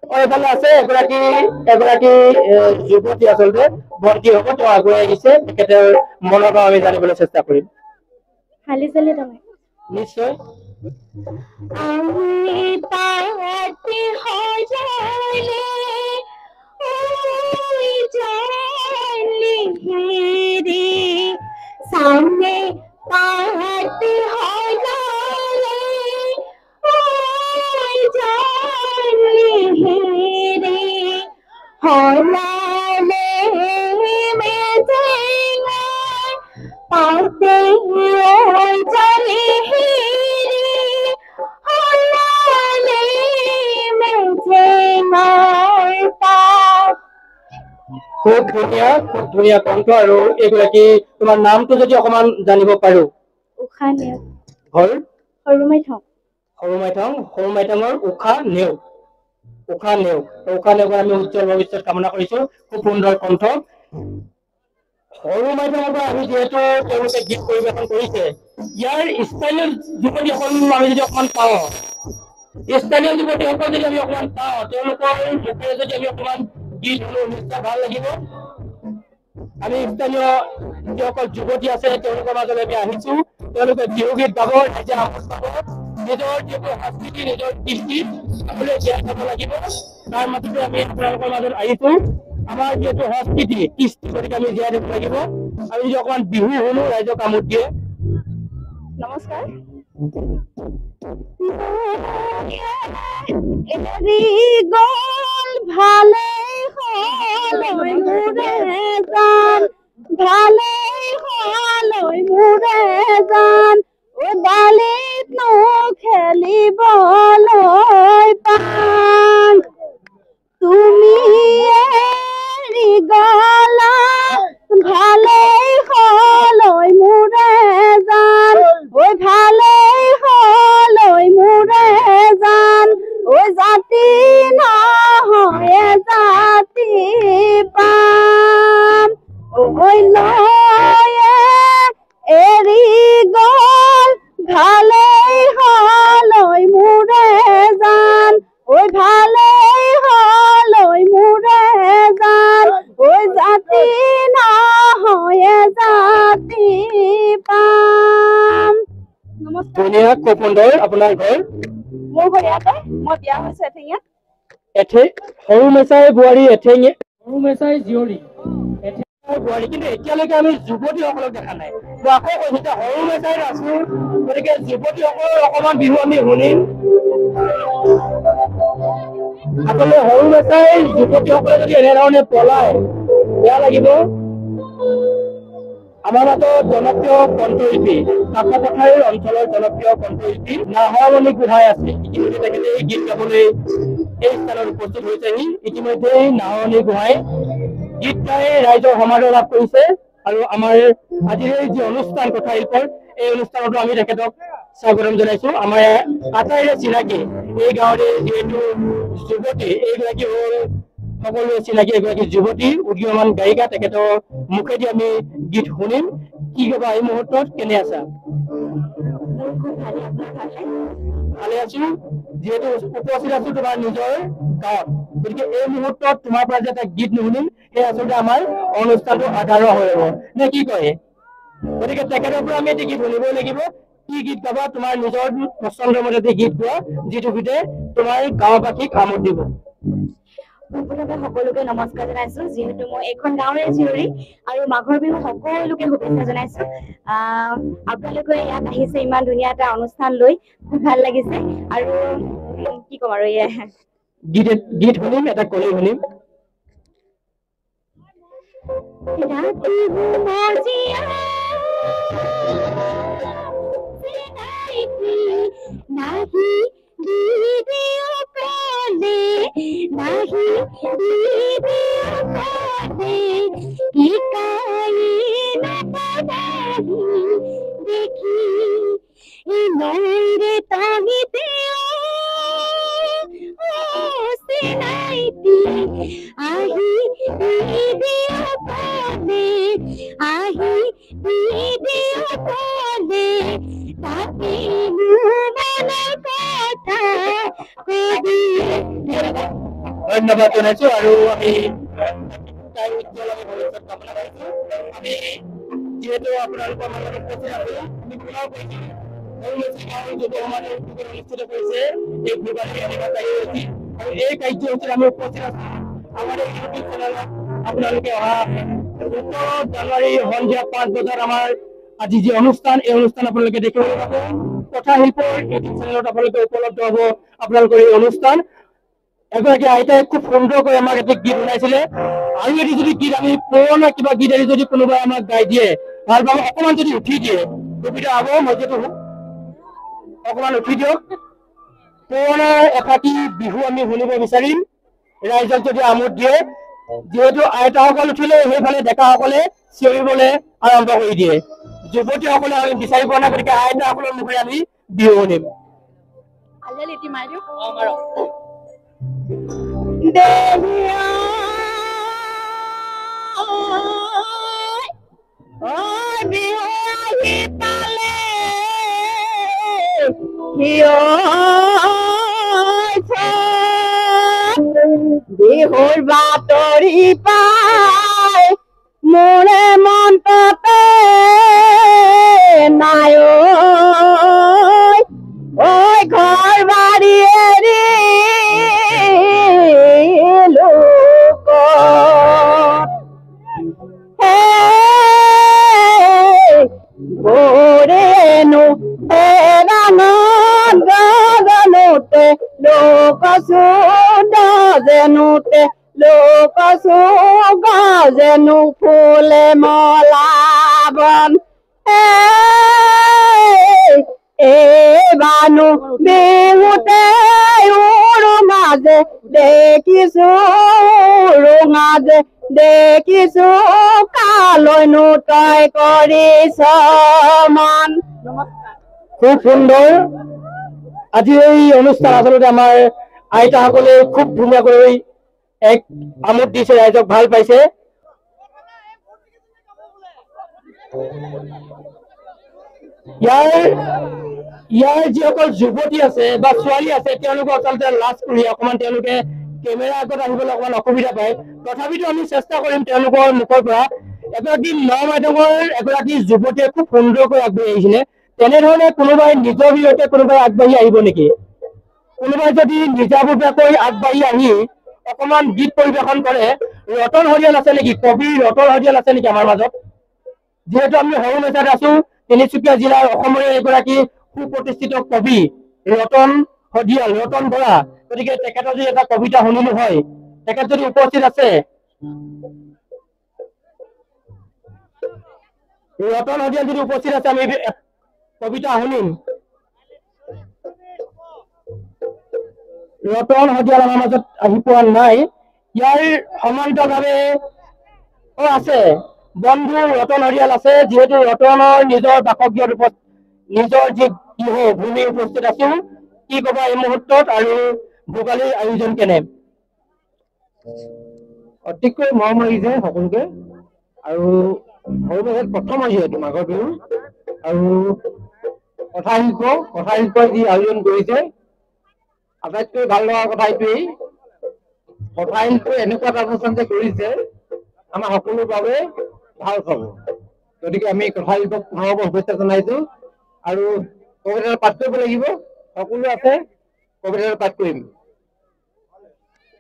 এইফালে আছে এগৰাকী যুৱতী আচলতে ভণ্টি হ'ব তেওঁ আগুৱাই আহিছে তেখেতৰ মনৰ ভাৱ আমি জানিবলৈ চেষ্টা কৰিম হালি চালি তুমি নিশ্চয় আমি পাতি হৈ যাইলে ওই জানলি হেরি সামনে পাতি হৈ যাইলে ওই জানলি হেরি হলালে মেজেঙ্গা পাতে ওই জানলি হেরি হলালে মেজেঙ্গা খুব ধুনীয়া কণ্ঠ আৰু এগৰাকী তোমাৰ নামটো যদি অকমান জানিব পাৰো উষা নেওগ ঘৰ সৰুমাইথঙৰ উষা নেওগৰ আমি উজ্জ্বল ভৱিষ্যত কামনা কৰিছো খুব সুন্দৰ কণ্ঠ সৰুমাইথঙৰ পৰা আমি যিহেতু তেওঁলোকে গীত পৰিৱেশন কৰিছে ইয়াৰ স্থানীয় যুৱতীসকল আমি যদি অকমান পাওঁ তেওঁলোকৰ মুখেৰে যদি আমি অকমান গীত শুনো নিশ্চয় ভাল লাগিব আমি স্থানীয় যিসকল যুৱতী আছে তেওঁলোকৰ মাজলৈ আমি আহিছো তেওঁলোকে বিহু গীত গাব নিজে আমোদ পাব নিজৰ যিটো সংস্কৃতি নিজৰ কৃষ্টি সকলোৱে জীয়াই থব লাগিব তাৰ মাজতে আমি আপোনালোকৰ মাজত আহিছো আমাৰ যিহেতু সংস্কৃতি কৃষ্টি গতিকে আমি জীয়াই থব লাগিব আমি যদি অকমান বিহু শুনো ৰাইজক আমোদ দিয়ে নমস্কাৰ গল ভালে হলই মোৰে জান ভালে হলই মোৰে জান ও বালিত নো খেলিবলৈ পান তুমি এৰি গলা ভালে হলই মোৰে জান ওই ভালে হলই মোৰে জান ওই জাতি নহয় জাতি পাম ওই লয়ে এৰি গল ভালে হলই মোৰে জান ওই ভালে হলই মোৰে জান ওই জাতি নহয় জাতি পাম ধুনীয়া খুব সুন্দৰ আপোনাৰ ঘৰ মোৰ ঘৰ ইয়াতে, মই বিয়া হৈছো এঠেঙীয়াত। সৰু মেচাই বোৱাৰী সৰু মেচাই জীয়ৰী এঠেঙীয়াৰ বোৱাৰী, কিন্তু এতিয়ালৈকে আমি যুৱতীসকলক দেখা নাই। মই আকৌ কৈছো যে সৰু মেচাইত আছো, গতিকে যুৱতীসকলৰ অকমান বিহু আমি শুনিম। আচলতে সৰু মেচাই যুৱতীসকলে যদি এনেধৰণে পলায় বেয়া লাগিব। আমাৰ মাজত জনপ্ৰিয় কণ্ঠশিল্পী কাকপথাৰ অঞ্চলৰ জনপ্ৰিয় কণ্ঠশিল্পী নাহৰমণি গোহাঁই আছে। ইতিমধ্যে তেখেতে এই গীত গাবলৈ এই স্থানত উপস্থিত হৈছেহি। ইতিমধ্যে নাহৰমণি গোহাঁই গীত গাই ৰাইজৰ সমাদৰ লাভ কৰিছে আৰু আমাৰ আজিৰ এই যি অনুষ্ঠান কথাশিল্পৰ এই অনুষ্ঠানতো আমি তেখেতক স্বাগতম জনাইছো। আমাৰ আটাইৰে চিনাকি এই গাঁৱৰে যিহেতু যুৱতী, এইগৰাকী হ'ল সকলোৱে চিনাকি এগৰাকী যুৱতী উদীয়মান গায়িকা। তেখেতৰ মুখেদি আমি গীত শুনিম। কি কবা এই মুহূৰ্তত, কেনে আছা? ভালে আছো, যিহেতু উপস্থিত আছো তোমাৰ নিজৰ গাঁৱত, গতিকে এই মুহূৰ্তত তোমাৰ পৰা যে এটা গীত নুশুনিম সেই আচলতে আমাৰ অনুষ্ঠানটো আধাৰুৱা হৈ ৰব নে কি কয়? গতিকে তেখেতৰ পৰা আমি এতিয়া গীত শুনিবই লাগিব। কি গীত গাবা? তোমাৰ নিজৰ পচন্দৰ মতে গীত গোৱা, যিটো গীতে তোমাৰ গাঁওবাসীক আমোদ দিব। পোনপ্ৰথমে সকলোকে নমস্কাৰ জনাইছো, যিহেতু মই এইখন গাঁৱৰে জীয়ৰী আৰু মাঘৰ বিহু সকলোকে শুভেচ্ছা জনাইছো। আপোনালোকে ইয়াত আহিছে ইমান ধুনীয়া এটা অনুষ্ঠান লৈ, খুব ভাল লাগিছে। আৰু কি ক'ম আৰু গীত শুনিম, এটা কলি শুনিম। ধন্যবাদ জনাইছো আৰু আমি যিহেতু আপোনালোকৰ মাজত উপস্থিত আছো, আমি পুনৰ কৈছো অনুষ্ঠিত কৰিছে এই ভোগালী এনেকুৱা কাৰ্যসূচী, আৰু এই কাৰ্যসূচীত আমি উপস্থিত আছো আমাৰ এই ইউটিউব চেনেলত। আপোনালোকে অহা 17 জানুৱাৰী সন্ধিয়া 5 বজাত আমাৰ আজি যি অনুষ্ঠান, এই অনুষ্ঠান আপোনালোকে দেখিবলৈ পাব। কথাশিল্পৰ ইউটিউব চেনেলত আপোনালোকে উপলব্ধ হব আপোনালোকৰ এই অনুষ্ঠান। এগৰাকী আইতাই খুব সুন্দৰকৈ আমাক এটি গীত শুনাইছিলে, আৰু এটি যদি গীত আমি পুৰণা কিবা গীত এটি যদি কোনোবাই আমাক গাই দিয়ে ভাল পাব, অকমান যদি উঠি দিয়ে সুবিধা হব। মই যিহেতু অকমান উঠি দিয়ক, পুৰণা এফাঁকি বিহু আমি শুনিব বিচাৰিম, ৰাইজক যদি আমোদ দিয়ে। যিহেতু আইতাসকল উঠিলে সেইফালে ডেকাসকলে চিঞৰিবলৈ আৰম্ভ কৰি দিয়ে, যুৱতীসকলে আমি বিচাৰি পোৱা নাই, গতিকে আইতাসকলৰ মুখেৰে আমি বিহু শুনিম। বিহুৰ বাতৰি পাই মোৰে মনতে নাই ঐ ঘৰ বাৰী এৰি গোৰেনো জানোতে লোক যেনোতে লোক যেনো ফুলে মলাবন বানু বিহুতে মাজে দেখিছো ৰঙাজে দেখিছো কালৈনো তই কৰিছ মান। খুব সুন্দৰ আজি এই অনুষ্ঠান আচলতে আমাৰ আইতাসকলে খুব ধুনীয়াকৈ এক আমোদ দিছে, ৰাইজক ভাল পাইছে। ইয়াৰ যিসকল যুৱতী আছে বা ছোৱালী আছে তেওঁলোকে আচলতে লাজ কৰি অকমান তেওঁলোকে কেমেৰা আগত আহিবলৈ অকমান অসুবিধা পায়, তথাপিতো আমি চেষ্টা কৰিম তেওঁলোকৰ মুখৰ পৰা। এগৰাকী নমাধ্যমৰ এগৰাকী যুৱতীয়ে খুব সুন্দৰকৈ আগবাঢ়ি আহিছিলে, তেনেধৰণে কোনোবাই নিজৰ বিৰুদ্ধে কোনোবাই আগবাঢ়ি আহিব নেকি? কোনোবাই যদি নিজাববীয়াকৈ আগবাঢ়ি আহি অকমান গীত পৰিৱেশন কৰে, ৰতন হৰিয়াল আছে নেকি, কবি ৰতন হৰিয়াল আছে নেকি আমাৰ মাজত? যিহেতু আমি সৰু মেচাত আছো, তিনিচুকীয়া জিলাৰ অসমৰে এগৰাকী সুপ্ৰতিষ্ঠিত কবি ৰতন হৰিয়াল, ৰতন বৰা, গতিকে তেখেতৰ যদি এটা কবিতা শুনিলো হয়, তেখেত যদি উপস্থিত আছে, ৰতন হৰিয়াল যদি উপস্থিত আছে, আমি কবিতা শুনিম। ৰতন হৰিয়াল আমাৰ মাজত আহি পোৱা নাই। ইয়াৰ সমান্তৰালভাৱে আছে বন্ধু ৰতন হৰিয়াল আছে, যিহেতু ৰতনৰ নিজৰ বাসগৃহত নিজৰ যি গৃহ ভূমি উপস্থিত আছো। কি কবা এই মুহূৰ্তত আৰু ভোগালীৰ আয়োজন কেনে? অতিকৈ মৰম লাগিছে সকলোকে, আৰু সৰু মেচাত প্ৰথম যিহেতু মাঘৰ বিহু, আৰু কথাশিল্পই যি আয়োজন কৰিছে, আটাইতকৈ ভাল লগা কথা এইটোৱেই, কথাশিল্পই এনেকুৱা এটা অনুষ্ঠান যে কৰিছে আমাৰ সকলোৰ বাবে ভাল খবৰ। গতিকে আমি কথাশিল্পক পুনৰ শুভেচ্ছা জনাইছো, আৰু কবিতা পাঠ কৰিব লাগিব, সকলো আছে কবিতা পাঠ কৰিম।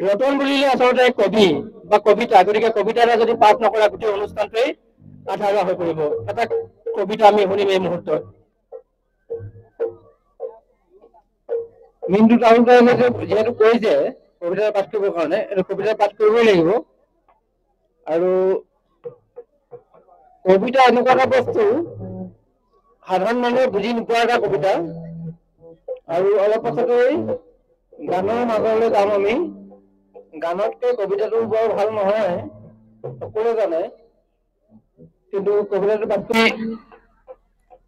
ৰতন বুলিলে আচলতে কবি বা কবিতা, গতিকে কবিতা এটা যদি পাঠ নকৰা গোটেই অনুষ্ঠানটোৱেই আধাৰুৱা হৈ পৰিব। এটা কবিতা আমি শুনিম এই মুহূৰ্তত। মিণ্টু তালুকদাৰে যিহেতু কৈছে কবিতা পাঠ কৰিবৰ কাৰণে, এইটো কবিতা পাঠ কৰিবই লাগিব। আৰু কবিতা এনেকুৱা এটা বস্তু সাধাৰণ মানুহে বুজি নোপোৱা এটা কবিতা, আৰু অলপ পাছতেই গানৰ মাজলৈ যাম আমি। গানতকৈ কবিতাটো বৰ ভাল নহয়, সকলোৱে জানে, কিন্তু কবিতাটো পাঠ কৰি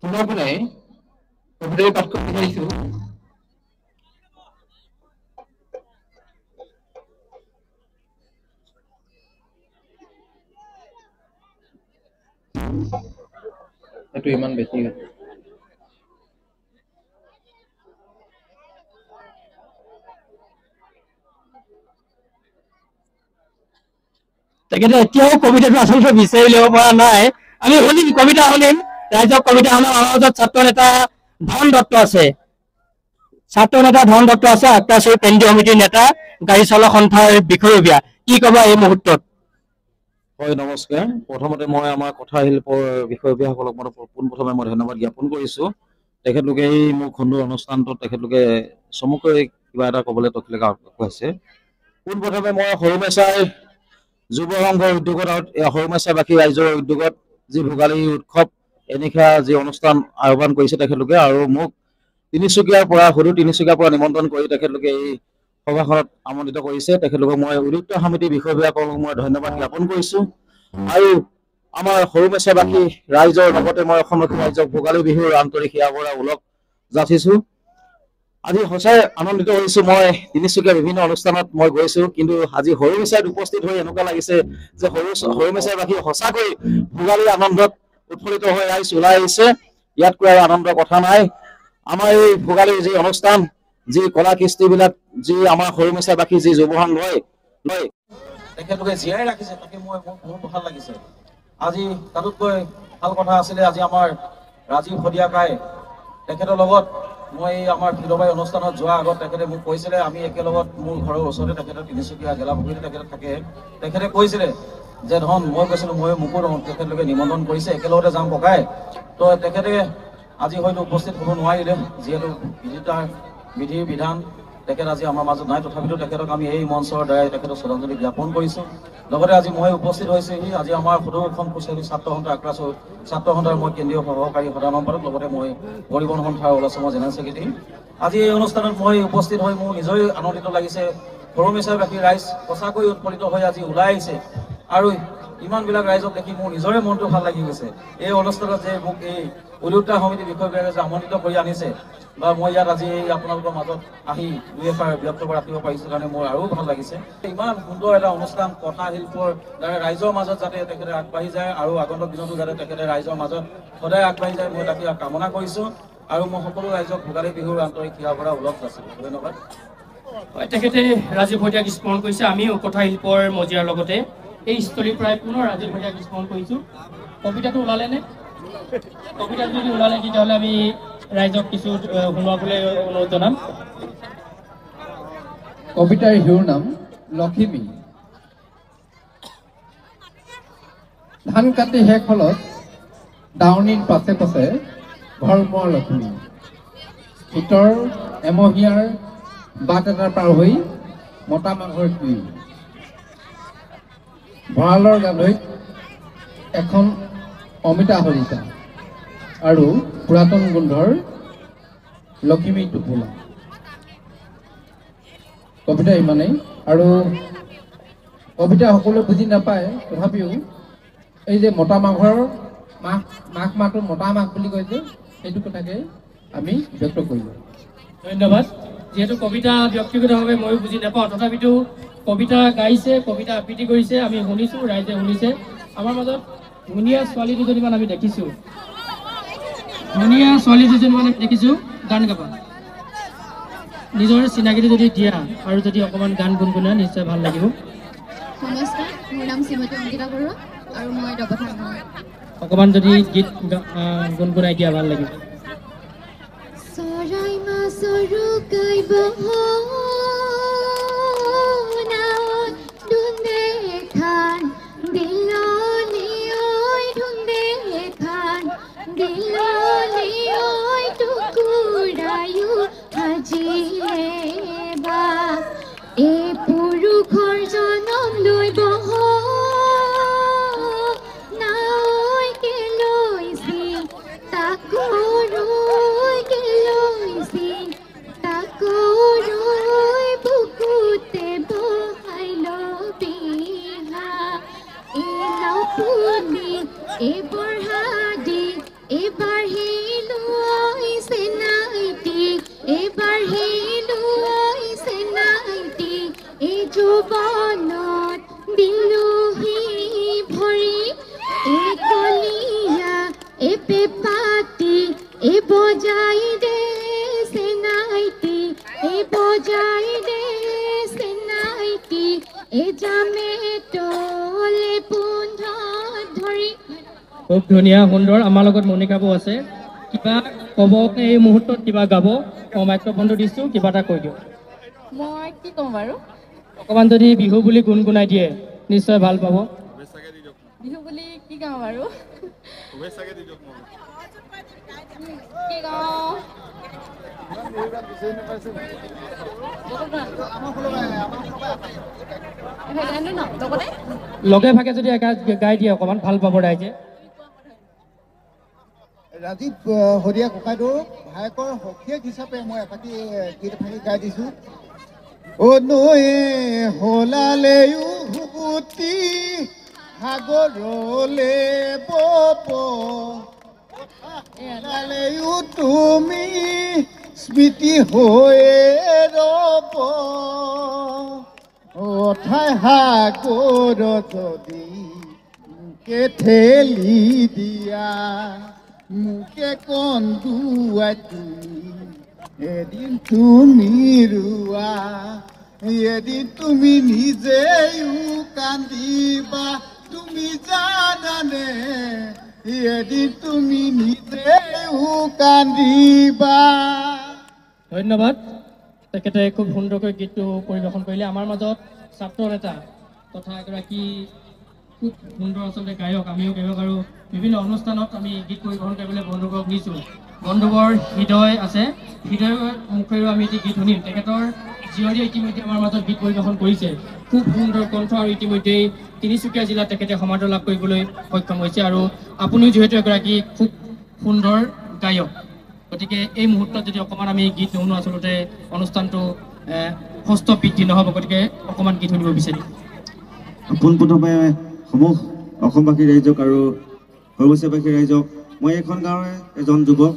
শুনাই পেলাই কবিতাটো পাঠ কৰি বিচাৰিছো। এইটো ইমান বেছি হৈছে। তেখেতে এতিয়াও কবিতাটো আচলতে বিচাৰি ল'ব পৰা নাই। আমি শুনিম, কবিতা শুনিম, ৰাইজক কবিতা শুনাম। আমাৰ মাজত ছাত্ৰ নেতা ধন দত্ত আছে, আক্ৰাচুৰ কেন্দ্ৰীয় সমিতিৰ নেতা, গাড়ী চালক সন্থাৰ বিষয়ববীয়া। কি কবা এই মুহূৰ্তত? হয়, নমস্কাৰ। প্ৰথমতে মই আমাৰ কথাশিল্পৰ বিষয়ববীয়াসকলক পোনপ্ৰথমে মই ধন্যবাদ জ্ঞাপন কৰিছো। তেখেতলোকে এই মোৰ সুন্দৰ অনুষ্ঠানটোত তেখেতলোকে চমুকৈ কিবা এটা ক'বলৈ তেখেতলোকে আগবঢ়াইছে। পোনপ্ৰথমে মই সৰু মেচাৰ যুৱ সংঘৰ উদ্যোগত আৰু সৰু মেচাবাসী ৰাইজৰ উদ্যোগত যি ভোগালী উৎসৱ এনিশা যি অনুষ্ঠান আহ্বান কৰিছে তেখেতলোকে, আৰু মোক তিনিচুকীয়াৰ পৰা নিমন্ত্ৰণ কৰি তেখেতলোকে এই সভাখনত আমন্ত্ৰিত কৰিছে। তেখেতলোকক মই উদ্যোক্তা সমিতিৰ বিষয়ববীয়াসকলক মই ধন্যবাদ জ্ঞাপন কৰিছো, আৰু আমাৰ সৰু মেচাবাসী ৰাইজৰ লগতে মই অসমবাসী ৰাইজক ভোগালী বিহুৰ আন্তৰিক সেৱা কৰা ওলগ যাচিছো। আজি সঁচাই আনন্দিত হৈছো। মই তিনিচুকীয়া বিভিন্ন অনুষ্ঠানত মই গৈছো, কিন্তু আজি সৰু মেচাত উপস্থিত হৈ এনেকুৱা লাগিছে যে সৰু মেচাবাসী সঁচাকৈ ভোগালী আনন্দত উৎফুল্লিত হৈ ৰাইজ ওলাই আহিছে। ইয়াতকৈ আৰু আনন্দৰ কথা নাই। আমাৰ এই ভোগালীৰ যি অনুষ্ঠান, যি কলা কৃষ্টিবিলাক যি আমাৰ সৰু মেচাবাসী যি যুৱসং লয় তেখেতলোকে জীয়াই ৰাখিছে, তাকে মোৰ বহুত ভাল লাগিছে। আজি তাতোতকৈ ভাল কথা আছিলে, আজি আমাৰ ৰাজীৱ শদিয়াকাই তেখেতৰ লগত মই আমাৰ ফিলবাৰী অনুষ্ঠানত যোৱাৰ আগত তেখেতে মোক কৈছিলে, আমি একেলগত মোৰ ঘৰৰ ওচৰতে তেখেতৰ তিনিচুকীয়া গেলাপুখুৰীতে তেখেতে থাকে, তেখেতে কৈছিলে যে ধন মই কৈছিলো মোকো তেখেতলোকে নিমন্ত্ৰণ কৰিছে, একেলগতে যাম ককাই। তো তেখেতে আজি হয়তো উপস্থিত হ'ব নোৱাৰিলে, যিহেতু বিধিৰ বিধান তেখেত আজি আমাৰ মাজত নাই। তথাপিতো তেখেতক আমি এই মঞ্চৰ দ্বাৰাই তেখেতক শ্ৰদ্ধাঞ্জলি জ্ঞাপন কৰিছো। লগতে আজি মই উপস্থিত হৈছোহি, আজি আমাৰ সদৌখন কুশলী ছাত্ৰ সন্থা আক্ৰাচুৰ ছাত্ৰ সন্থাৰ মই কেন্দ্ৰীয় সহকাৰী সাধাৰণ সম্পাদক, লগতে মই পৰিবহণ সন্থাৰ ওলাচমৰ জেনেৰেল ছেক্ৰেটাৰী। আজি এই অনুষ্ঠানত মই উপস্থিত হৈ মোৰ নিজৰে আনন্দিত লাগিছে। সৰু মেচাবাসী ৰাইজ সঁচাকৈ উৎফুল্লিত হৈ আজি ওলাই আহিছে, আৰু ইমানবিলাক ৰাইজক দেখি মোৰ নিজৰে মনটো ভাল লাগি গৈছে। এই অনুষ্ঠানত যে মোক এই উদ্যোক্তা সমিতিৰ বিষয়ববীয়াই যে আমন্ত্ৰিত কৰি আনিছে, বা মই ইয়াত আজি আপোনালোকৰ মাজত আহি দুই এষাৰ ব্যক্তব্য ৰাখিব পাৰিছো কাৰণে মোৰ আৰু ভাল লাগিছে। ইমান সুন্দৰ এটা অনুষ্ঠান কথা শিল্পৰ দ্বাৰা ৰাইজৰ মাজত যাতে তেখেতে আগবাঢ়ি যায়, আৰু আগন্তুক দিনতো যাতে তেখেতে ৰাইজৰ মাজত সদায় আগবাঢ়ি যায়, মই তাকে কামনা কৰিছো। আৰু মই সকলো ৰাইজক ভোগালী বিহুৰ আন্তৰিক সেৱাৰ পৰা ওলগ যাচিছো। ধন্যবাদ। তেখেতে ৰাজীৱ শদিয়াক স্মৰণ কৰিছে। আমিও কথা শিল্পৰ মজিয়াৰ লগতে এই স্থলীৰ পৰাই পুনৰ ৰাজীৱ শদিয়াক স্মৰণ কৰিছো। কবিতাটো ওলালে নে? কবিতাটো যদি ওলালে তেতিয়াহ'লে আমি ৰাইজক কিছু শুনোৱাবলৈ অনুৰোধ জনাম। কবিতাৰ শিৰোনাম লখিমী। ধান কাটি শেষ হলত দাৱনীৰ পাছে পাছে ঘৰমৰ লখিমী। শীতৰ এমহীয়াৰ বাট এটা পাৰ হৈ মতা মাঘৰ দুই। ভঁৰালৰ গাধৈত এখন অমিতা হৰিতা আৰু পুৰাতন গোন্ধৰ লখিমী টোপোলা। কবিতা ইমানেই। আৰু কবিতা সকলোৱে বুজি নাপায়, তথাপিও এই যে মতা মাঘৰ মাঘ মাহটো মতা মাঘ বুলি কয় যে, সেইটো কথাকে আমি ব্যক্ত কৰিলোঁ। ধন্যবাদ। যিহেতু কবিতা ব্যক্তিগতভাৱে ময়ো বুজি নাপাওঁ, তথাপিতো কবিতা গাইছে, কবিতা আবৃত্তি কৰিছে, আমি শুনিছোঁ, ৰাইজে শুনিছে। আমাৰ মাজত ধুনীয়া ছোৱালী দুজনীমান আমি দেখিছোঁ, গান গাবা। নিজৰ চিনাকিটো যদি দিয়া আৰু যদি অকণমান গান গুণগুণা নিশ্চয় ভাল লাগিব। নমস্কাৰ, মোৰ নাম শ্ৰীমতী অংকিতা বৰুৱা আৰু মই দবথান গাঁৱৰ। অকণমান যদি গীত গুণগুণাই দিয়া ভাল লাগিব। চৰাই মাছৰো গাইব ধুন্দে খান দিলনি ঐ ধুন্দে খান দিলনি ঐ টুকুৰায়ো সাজিলে বা এই পুৰুষৰ জনম লৈ বহ নাই কে লৈছিল তাকৰৈ কে লৈছিল তাকৰৈ বুকুতে বহাই লবিহা এলাও পুলি এইবাৰ হাদি এইবাৰ হিলুৱাইছে নাইটি এইবাৰ হিলুৱাইছে নাইটি এই যৌৱনত বিলুহি ভৰি এই কলিয়া এই পেপাতি এই বজাই দে চেনাইটি এই বজাই দে চেনাইটি এই জামে তলে পোন্ধত ধৰি। খুব ধুনীয়া, সুন্দৰ। আমাৰ লগত মণিকা বৌ আছে, কিবা ক'ব এই মুহূৰ্তত, কিবা গাব। মই মাইক্ৰফোনটো দিছোঁ, কিবা এটা কৈ দিয়ক। মই কি ক'ম বাৰু? অকণমান যদি বিহু বুলি গুণগুণাই দিয়ে নিশ্চয় ভাল পাব। বিহু বুলি কি গাওঁ বাৰু? কি গাওঁ? লগে ভাগে যদি গাই দিয়ে অকণমান ভাল পাব ৰাইজে। ৰাজীৱ হৰিয়া ককাইদেউ ভায়েকৰ সখীয়েক হিচাপে মই এফাকি গীত এফাকি গাই দিছোঁ। অ নৈয়ে হলালেও হুবুতি সাগৰলে বব হলালেও তুমি স্মৃতি হৈয়ে ৰব অথাই সাগৰ যদি মোকে ঠেলি দিয়া মোকে কন্দুৱাই তুমি এদিন তুমি ৰোৱা এদিন তুমি নিজেও কান্দিবা তুমি জানানে এদিন তুমি নিজেও কান্দিবা। ধন্যবাদ। তেখেতে খুব সুন্দৰকৈ গীতটো পৰিৱেশন কৰিলে। আমাৰ মাজত ছাত্ৰ নেতা তথা এগৰাকী খুব সুন্দৰ আচলতে গায়ক, আমিও গায়ক, আৰু বিভিন্ন অনুষ্ঠানত আমি গীত পৰিৱেশন কৰিবলৈ বন্ধুবৰ্গক নিছোঁ। বন্ধুবৰ হৃদয় আছে, হৃদয়ৰ মুখেৰেও আমি এটি গীত শুনিম। তেখেতৰ জীয়ৰীয়ে ইতিমধ্যে আমাৰ মাজত গীত পৰিৱেশন কৰিছে, খুব সুন্দৰ কণ্ঠ, আৰু ইতিমধ্যেই তিনিচুকীয়া জিলাত তেখেতে সমাদৰ লাভ কৰিবলৈ সক্ষম হৈছে। আৰু আপুনিও যিহেতু এগৰাকী খুব সুন্দৰ গায়ক, গতিকে এই মুহূৰ্তত যদি অকণমান আমি গীত নুশুনো আচলতে অনুষ্ঠানটো হস্ত বৃদ্ধি নহ'ব। গতিকে অকণমান গীত শুনিব বিচাৰিম। পোনপ্ৰথমে সমূহ অসমবাসী ৰাইজক আৰু সৰুবছাবাসী ৰাইজক, মই এখন গাঁৱৰ এজন যুৱক,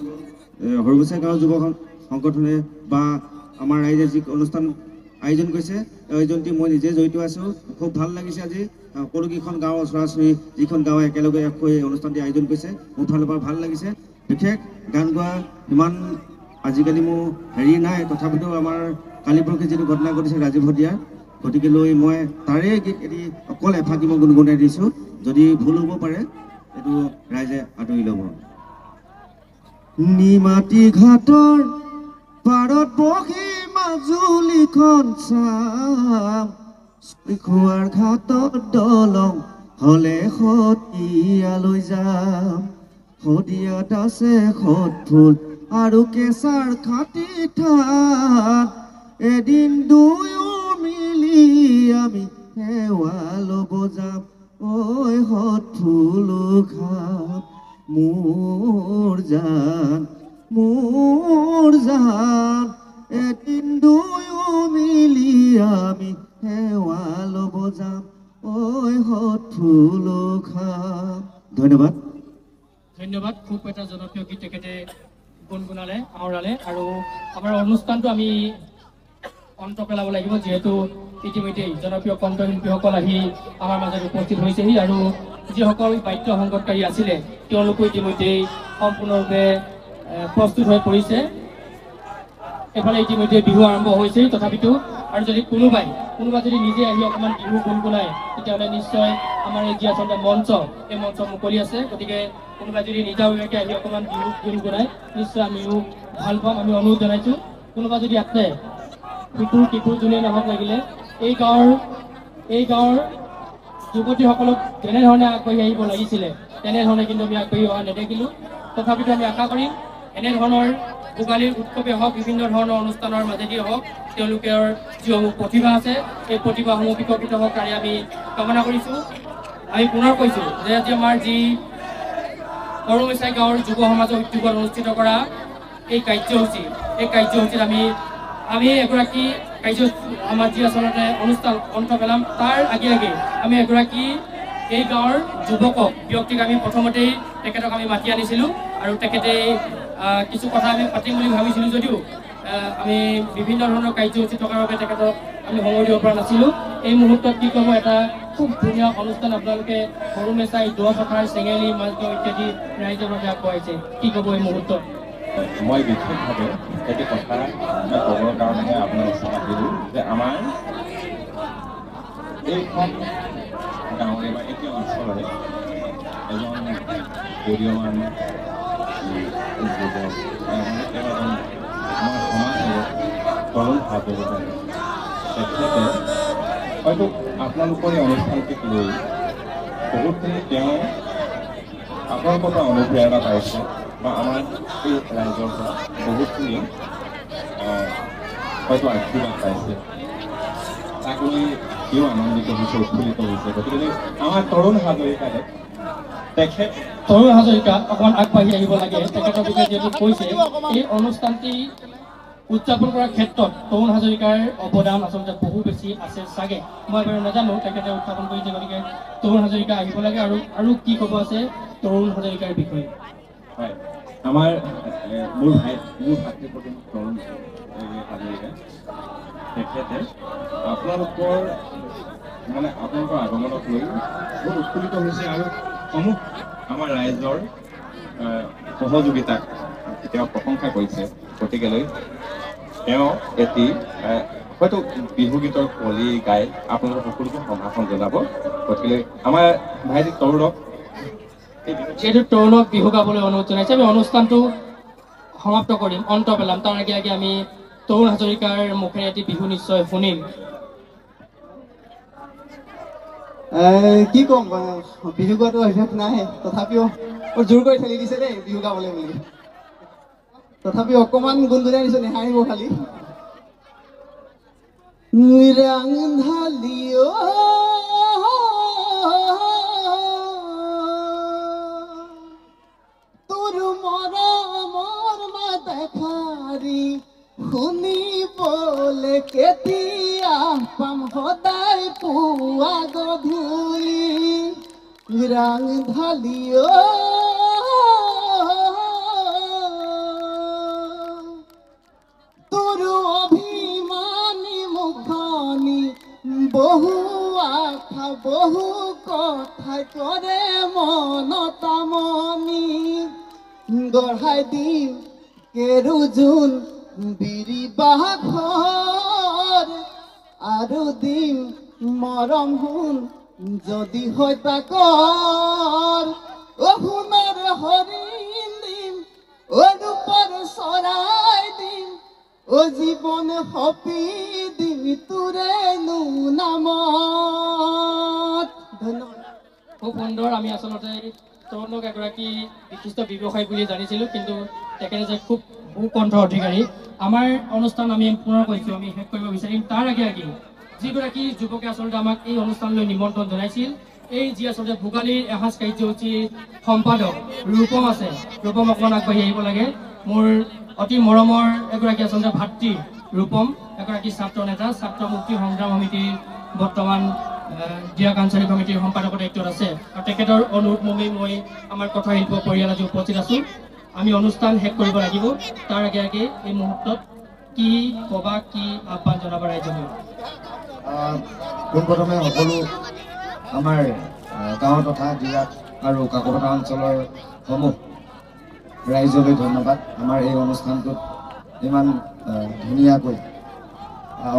সৰুবছাই গাঁৱৰ যুৱক সংগঠনে বা আমাৰ ৰাইজে যি অনুষ্ঠান আয়োজন কৰিছে, আয়োজনটি মই নিজে জড়িত আছোঁ। খুব ভাল লাগিছে আজি সকলোকেইখন গাঁৱৰ ওচৰা ওচৰি যিখন গাঁৱে একেলগে হৈ অনুষ্ঠানটি আয়োজন কৰিছে, মোৰ ফালৰ পৰা ভাল লাগিছে। বিশেষ গান গোৱা ইমান আজিকালি মোৰ হেৰি নাই, তথাপিতো আমাৰ কালি পৰহি যিটো ঘটনা ঘটিছে ৰাজীৱ হদিয়াৰ, গতিকে লৈ মই তাৰে গীত এটি অকল এফাকি মই গুণগুণাই দিছোঁ। যদি ভুল হ'ব পাৰে এইটো ৰাইজে আঁতৰি ল'ব। নিমাতী ঘাটৰ পাৰত বহি মাজুলীখন চাম খোৱাৰ ঘাটত দলং হলে সতীয়ালৈ যাম শদিয়াত আছে সত ফুল আৰু কেঁচাৰ খাটি ঠান এদিন দুয়ো মিলি আমি সেৱা ল'ব যাম ঐ সত ফুল খাম মোৰ জান এদিন দুয়ো মিলি আমি সেৱা ল'ব যাম ঐ সত ফুল খাম ধন্যবাদ ধন্যবাদ খুব এটা জনপ্ৰিয় গীত তেখেতে গুণগুণালে আওৰালে আৰু আমাৰ অনুষ্ঠানটো আমি অন্ত পেলাব লাগিব যিহেতু ইতিমধ্যেই জনপ্ৰিয় কণ্ঠশিল্পীসকল আহি আমাৰ মাজত উপস্থিত হৈছেহি আৰু যিসকল বাদ্য সংগীতকাৰী আছিলে তেওঁলোকো ইতিমধ্যেই সম্পূৰ্ণৰূপে প্ৰস্তুত হৈ পৰিছে এফালে ইতিমধ্যে বিহু আৰম্ভ হৈছেই তথাপিতো আৰু যদি কোনোবা যদি নিজে আহি অকণমান বিহু গুণগুণায় তেতিয়াহ'লে নিশ্চয় আমাৰ এই যি আচলতে মঞ্চ এই মঞ্চ মুকলি আছে গতিকে কোনোবাই যদি নিজাববীয়াকৈ আহি অকণমান বিহু গুণগুণায় নিশ্চয় আমিও ভাল পাম আমি অনুৰোধ জনাইছোঁ কোনোবা যদি আছে কিশোৰ যোনে নহওক লাগিলে এই গাঁৱৰ যুৱতীসকলক যেনেধৰণে আগবাঢ়ি আহিব লাগিছিলে তেনেধৰণে কিন্তু আমি আগবাঢ়ি অহা নেদেখিলোঁ তথাপিতো আমি আশা কৰিম এনেধৰণৰ ভোগালীৰ উৎসৱে হওক বিভিন্ন ধৰণৰ অনুষ্ঠানৰ মাজেদি হওক তেওঁলোকৰ যিসমূহ প্ৰতিভা আছে এই প্ৰতিভাসমূহ বিকশিত হওক তাৰে আমি কামনা কৰিছোঁ আমি পুনৰ কৈছোঁ যে আজি আমাৰ যি সৰুমেচাই গাঁৱৰ যুৱ সমাজৰ উদ্যোগত অনুষ্ঠিত কৰা এই কাৰ্যসূচীত আমি এগৰাকী আমাৰ যি আচলতে অনুষ্ঠান অন্ত পেলাম তাৰ আগে আমি এগৰাকী এই গাঁৱৰ যুৱকক ব্যক্তিক আমি প্ৰথমতেই তেখেতক আমি মাতি আনিছিলোঁ আৰু তেখেতে কিছু কথা আমি পাতিম বুলি ভাবিছিলোঁ যদিও আমি বিভিন্ন ধৰণৰ কাৰ্যসূচী থকাৰ বাবে তেখেতক আমি সময় দিব পৰা নাছিলোঁ এই মুহূৰ্তত কি ক'ব এটা খুব ধুনীয়া অনুষ্ঠান আপোনালোকে সৰুমেচাই দোৱা পথাৰ চেঙেলি মাছগাঁও ইত্যাদি ৰাইজৰ বাবে আগবঢ়াইছে কি ক'ব এই মুহূৰ্তত মই বিশেষভাৱে এটা কথা ক'বৰ কাৰণেহে আপোনাৰ ওচৰত আহিলোঁ যে আমাৰ এইখন গাঁৱৰে বা এতিয়া অঞ্চলৰে এজন গৰিয়মান যুৱক এজন আমাৰ সমাজৰ তৰুণ ভাৱক তেখেতে হয়তো আপোনালোকৰ এই অনুষ্ঠানটিক লৈ বহুতখিনি তেওঁ আপোনালোকৰ পৰা অনুপ্ৰেৰণা পাইছে বা আমাৰ এই ৰাইজৰ পৰা বহুতখিনি হয়তো আশীৰ্বাদ পাইছে তাক লৈ সিও আনন্দিত হৈছে উৎফুল্লিত হৈছে গতিকে আমাৰ তৰুণ হাজৰিকাৰে তৰুণ হাজৰিকা অকণমান আগবাঢ়ি আহিব লাগে তেখেতৰ বিষয়ে যিহেতু কৈছে এই অনুষ্ঠানটি উদযাপন কৰাৰ ক্ষেত্ৰত তৰুণ হাজৰিকাৰ অৱদান আচলতে বহু বেছি আছে চাগে মই বাৰু নাজানো তেখেতে উত্থাপন কৰিছে গতিকে তৰুণ হাজৰিকা আহিব লাগে আৰু কি ক'ব আছে তৰুণ হাজৰিকাৰ বিষয়ে হয় আমাৰ মোৰ ভাতৃপ্ৰতিম তৰুণ হাজৰিকা তেখেতে আপোনালোকৰ আগমনক লৈ বহুত উৎফুল্লিত হৈছে আৰু সমূহ আমাৰ ৰাইজৰ সহযোগিতাক তেওঁ প্ৰশংসা কৰিছে গতিকেলৈ তেওঁ এটি হয়তো বিহু গীতৰ কলি গাই আপোনালোক সকলোকে সম্ভাষণ জনাব গতিকে আমাৰ ভাইটি তৰুণক যিহেতু তৰুণক বিহু গাবলৈ অনুৰোধ জনাইছে আমি অনুষ্ঠানটো সমাপ্ত কৰিম অন্ত পেলাম তাৰ আগে আমি তৰুণ হাজৰিকাৰ মুখেৰে এটি বিহু নিশ্চয় শুনিম কি ক'ম বিহু গোৱাটো অভ্যাস নাই তথাপিও জোৰ কৰি ঠেলি দিছে দেই বিহু গাবলৈ বুলি তথাপিও অকণমান গুণগুণাই দিছোঁ নেহাৰিব খালি ৰাংধালিও তোৰ মৰমৰ দেখাৰি শুনিবলে কেতিয়া পাম সদায় পুৱা গধূলি ৰাংধালিও তোৰ অভিমানী মুখনি বহু আশা বহু কথা কৰে মনতামনি গঢ়াই দিম কেৰু জোন বিৰি বাঘৰ আৰু দিম মৰম শুন যদি হয় তাকৰ সোণৰ হৰিণ দিম ৰূপৰ চৰাই দিম ও জীবন হপি দিবি তোৰে নামত। ধন্যবাদ। খুব সুন্দৰ। আমি আচলতে তৰুণক এগৰাকী বিশিষ্ট ব্যৱসায়ী বুলি জানিছিলোঁ, কিন্তু তেখেতে যে খুব সুকণ্ঠ অধিকাৰী। আমাৰ অনুষ্ঠান আমি পুনৰ কৈছোঁ, আমি শেষ কৰিব বিচাৰিম। তাৰ আগে যিগৰাকী যুৱকে আচলতে আমাক এই অনুষ্ঠানলৈ নিমন্ত্ৰণ জনাইছিল, এই যি আচলতে ভোগালীৰ এসাঁজ কাৰ্যসূচীৰ সম্পাদক ৰূপম আছে, ৰূপম অকণমান আগবাঢ়ি আহিব লাগে। মোৰ অতি মৰমৰ এগৰাকী আচলতে ভাতৃ ৰূপম, এগৰাকী ছাত্ৰ নেতা, ছাত্ৰ মুক্তি সংগ্ৰাম সমিতিৰ বৰ্তমান জিয়া আঞ্চলিক সমিতিৰ সম্পাদকৰ দায়িত্বত আছে, আৰু তেখেতৰ অনুৰোধ মৰ্মে মই আমাৰ কথাশিল্প পৰিয়াল আজি উপস্থিত আছোঁ। আমি অনুষ্ঠান শেষ কৰিব লাগিব। তাৰ আগে এই মুহূৰ্তত কি ক'বা, কি আহ্বান জনাবা ৰাইজলৈ? পোনপ্ৰথমে সকলো আমাৰ গাঁও তথা জিলা আৰু কাকপথাৰ অঞ্চলৰ সমূহ ৰাইজলৈ ধন্যবাদ। আমাৰ এই অনুষ্ঠানটোত ইমান ধুনীয়াকৈ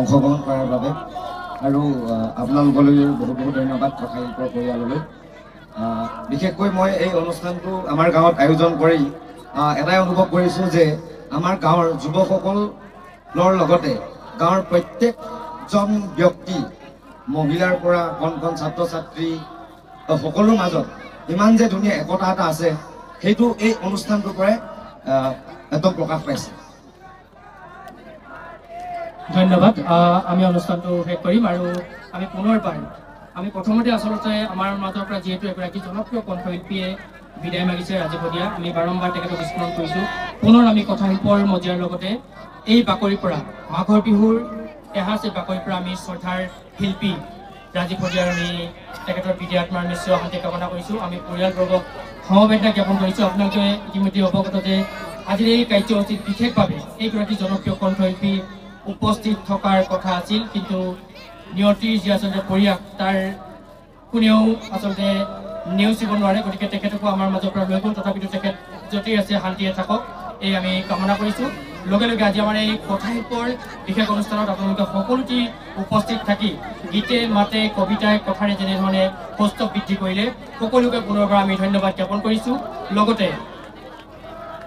অংশগ্ৰহণ কৰাৰ বাবে, আৰু আপোনালোকলৈ বহুত বহুত ধন্যবাদ কথাশিল্পৰ পৰিয়াললৈ। বিশেষকৈ মই এই অনুষ্ঠানটো আমাৰ গাঁৱত আয়োজন কৰি এটাই অনুভৱ কৰিছোঁ যে আমাৰ গাঁৱৰ যুৱকসকলৰ লগতে গাঁৱৰ প্ৰত্যেকজন ব্যক্তি, মহিলাৰ পৰা কণ কণ ছাত্ৰ ছাত্ৰী সকলোৰ মাজত ইমান যে ধুনীয়া একতা এটা আছে, সেইটো এই অনুষ্ঠানটোৰ পৰাই একদম প্ৰকাশ পাইছে। ধন্যবাদ। আমি অনুষ্ঠানটো শেষ কৰিম, আৰু আমি পুনৰবাৰ আমি প্ৰথমতে আচলতে আমাৰ মাজৰ পৰা যিহেতু এগৰাকী জনপ্ৰিয় কণ্ঠশিল্পীয়ে বিদায় মাগিছে ৰাজীৱ দিয়া, আমি বাৰম্বাৰ তেখেতক স্মৰণ কৰিছোঁ। পুনৰ আমি কথাশিল্পৰ মজিয়াৰ লগতে এই বাকৰিৰ পৰা মাঘৰ বিহুৰ এসাঁজ এই বাকৰিৰ পৰা আমি শ্ৰদ্ধাৰ শিল্পী ৰাজীৱ দিয়াৰ আমি তেখেতৰ বিদায় আত্মাৰ নিশ্চয় শান্তি কামনা কৰিছোঁ। আমি পৰিয়ালবৰ্গক সমবেদনা জ্ঞাপন কৰিছোঁ। আপোনালোকে ইতিমধ্যে অৱগত যে আজিৰ এই কাৰ্যসূচীত বিশেষভাৱে এইগৰাকী জনপ্ৰিয় কণ্ঠশিল্পী উপস্থিত থকাৰ কথা আছিল, কিন্তু নিয়তিৰ যি আচলতে পৰিয়াল তাৰ কোনেও আচলতে নেওচিব নোৱাৰে, গতিকে তেখেতকো আমাৰ মাজৰ পৰা লৈ গ'ল। তথাপিতো তেখেত য'তেই আছে শান্তিৰে থাকক, এই আমি কামনা কৰিছোঁ। লগে লগে আজি আমাৰ এই কথাশিল্পৰ বিশেষ অনুষ্ঠানত আপোনালোকে সকলোটি উপস্থিত থাকি গীতে মাতে কবিতাই কথাৰে যেনেধৰণে কৌস্তৱ বৃদ্ধি কৰিলে, সকলোকে পুনৰবাৰ আমি ধন্যবাদ জ্ঞাপন কৰিছোঁ। লগতে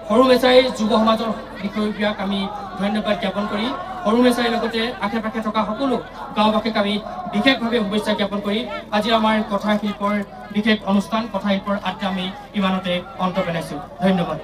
সৰু মেচাই যুৱ সমাজৰ বিষয়বিলাক আমি ধন্যবাদ জ্ঞাপন কৰি সৰু মেচাইৰ লগতে আশে পাশে থকা সকলো গাঁওবাসীক আমি বিশেষভাৱে শুভেচ্ছা জ্ঞাপন কৰি আজি আমাৰ কথাশিল্পৰ বিশেষ অনুষ্ঠান কথাশিল্পৰ আড্ডা আমি ইমানতে অন্ত পেলাইছোঁ। ধন্যবাদ।